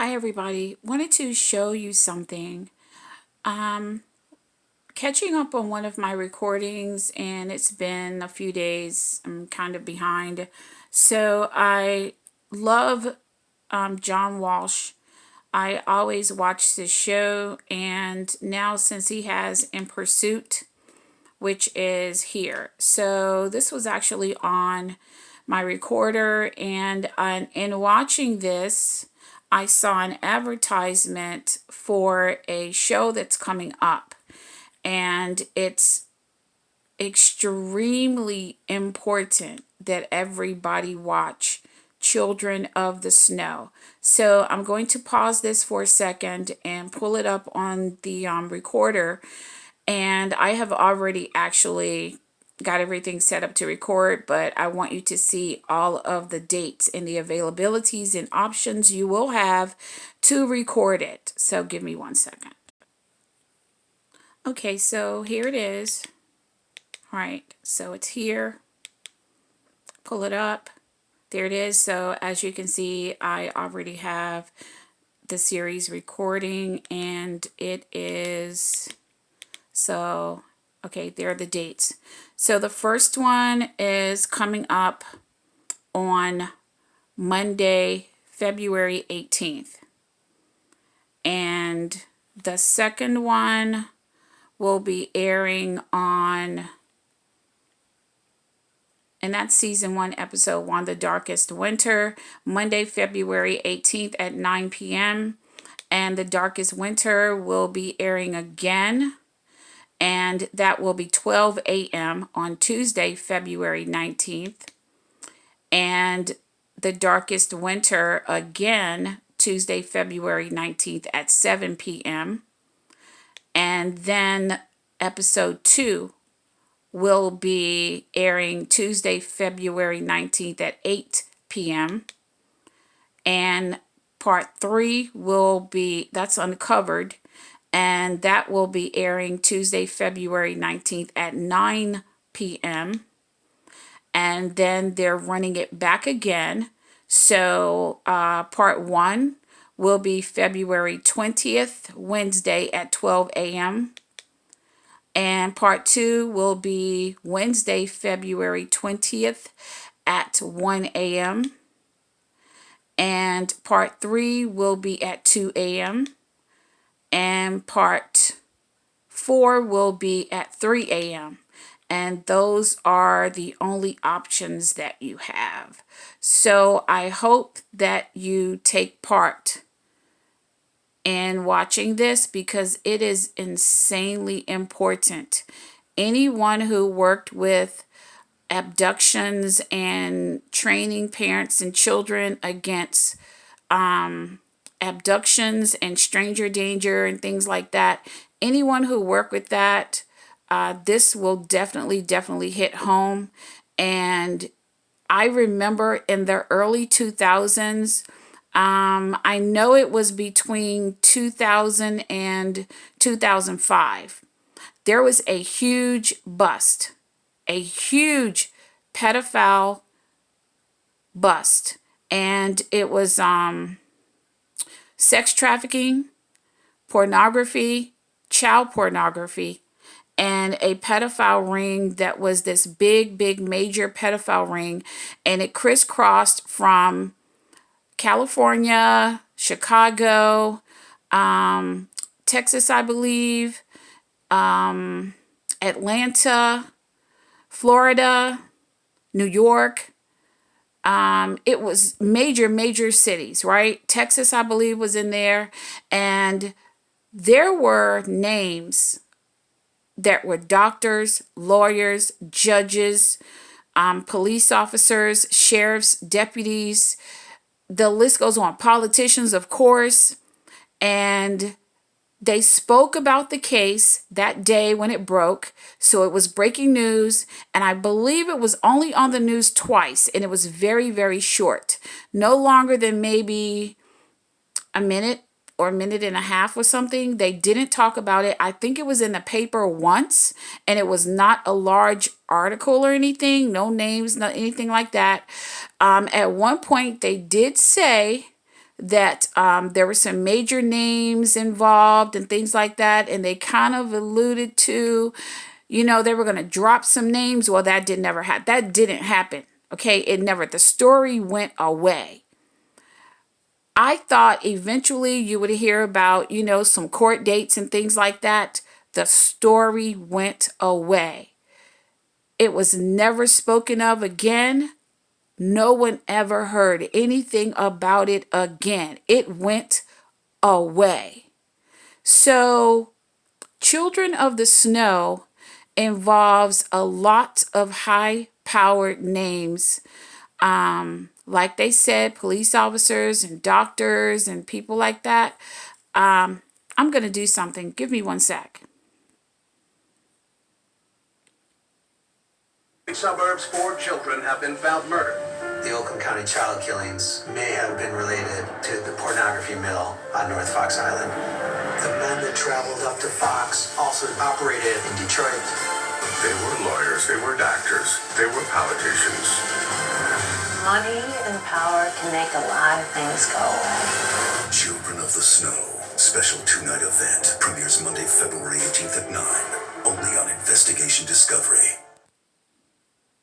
Hi everybody, wanted to show you something. Catching up on one of my recordings and it's been a few days. I'm kind of behind. So I love John Walsh. I always watch this show, and now since he has In Pursuit, which is here. So this was actually on my recorder, and in watching this, I saw an advertisement for a show that's coming up, and it's extremely important that everybody watch Children of the Snow. So I'm going to pause this for a second and pull it up on the recorder, and I have already actually got everything set up to record, but I want you to see all of the dates and the availabilities and options you will have to record it. So give me 1 second. Okay, so here it is. All right, so it's here. Pull it up. There it is. So as you can see, I already have the series recording, and it is, so okay, there are the dates. So the first one is coming up on Monday, February 18th. And the second one will be airing on, and that's season 1, episode 1, The Darkest Winter, Monday, February 18th at 9 p.m. And The Darkest Winter will be airing again, and that will be 12 a.m. on Tuesday, February 19th. And The Darkest Winter again, Tuesday, February 19th at 7 p.m. And then episode 2 will be airing Tuesday, February 19th at 8 p.m. And part 3 will be, that's Uncovered, and that will be airing Tuesday, February 19th at 9 p.m. And then they're running it back again. So part 1 will be February 20th, Wednesday at 12 a.m. And part 2 will be Wednesday, February 20th at 1 a.m. And part 3 will be at 2 a.m. And part 4 will be at 3 a.m. And those are the only options that you have. So I hope that you take part in watching this, because it is insanely important. Anyone who worked with abductions and training parents and children against abductions and stranger danger and things like that, anyone who worked with that, this will definitely hit home. And I remember in the early 2000s, I know it was between 2000 and 2005, there was a huge bust, a huge pedophile bust, and it was sex trafficking, pornography, child pornography, and a pedophile ring that was this big major pedophile ring, and it crisscrossed from California, Chicago, Texas, I believe, Atlanta, Florida, New York. It was major cities, right? Texas, I believe, was in there. And there were names that were doctors, lawyers, judges, police officers, sheriffs, deputies. The list goes on. Politicians, of course. And they spoke about the case that day when it broke. So it was breaking news. And I believe it was only on the news twice. And it was very short. No longer than maybe a minute or a minute and a half or something. They didn't talk about it. I think it was in the paper once. And it was not a large article or anything. No names, not anything like that. At one point, they did say that there were some major names involved and things like that. And they kind of alluded to, you know, they were going to drop some names. Well, that didn't happen. Okay, the story went away. I thought eventually you would hear about, you know, some court dates and things like that. The story went away. It was never spoken of again. No one ever heard anything about it again. It went away. So, Children of the Snow involves a lot of high-powered names. Like they said, police officers and doctors and people like that. I'm going to do something. Give me 1 sec. Suburbs, 4 children have been found murdered. The Oakland County child killings may have been related to the pornography mill on North Fox Island. The men that traveled up to Fox also operated in Detroit. They were lawyers, they were doctors, they were politicians. Money and power can make a lot of things go. Children of the Snow, special 2-night event, premieres Monday, February 18th at 9, only on Investigation Discovery.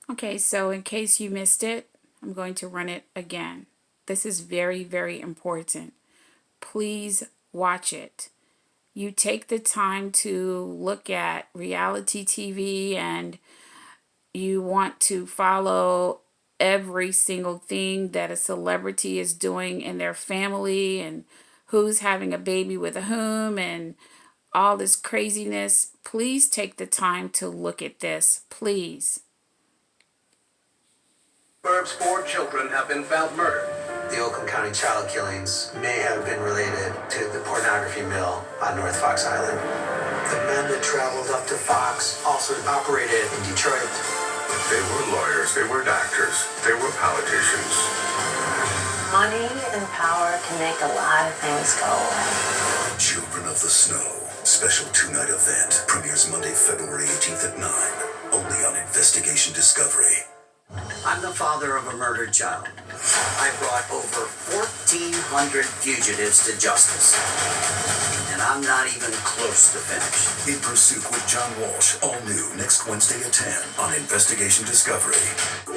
Okay, so in case you missed it, I'm going to run it again. This is very, very important. Please watch it. You take the time to look at reality TV and you want to follow every single thing that a celebrity is doing in their family and who's having a baby with whom and all this craziness. Please take the time to look at this, please. Pervs, 4 children have been found murdered. The Oakland County child killings may have been related to the pornography mill on North Fox Island. The men that traveled up to Fox also operated in Detroit. They were lawyers, they were doctors, they were politicians. Money and power can make a lot of things go. Children of the Snow, special 2-night event, premieres Monday, February 18th at 9, only on Investigation Discovery. I'm the father of a murdered child. I brought over 1,400 fugitives to justice. And I'm not even close to finished. In Pursuit with John Walsh, all new next Wednesday at 10 on Investigation Discovery.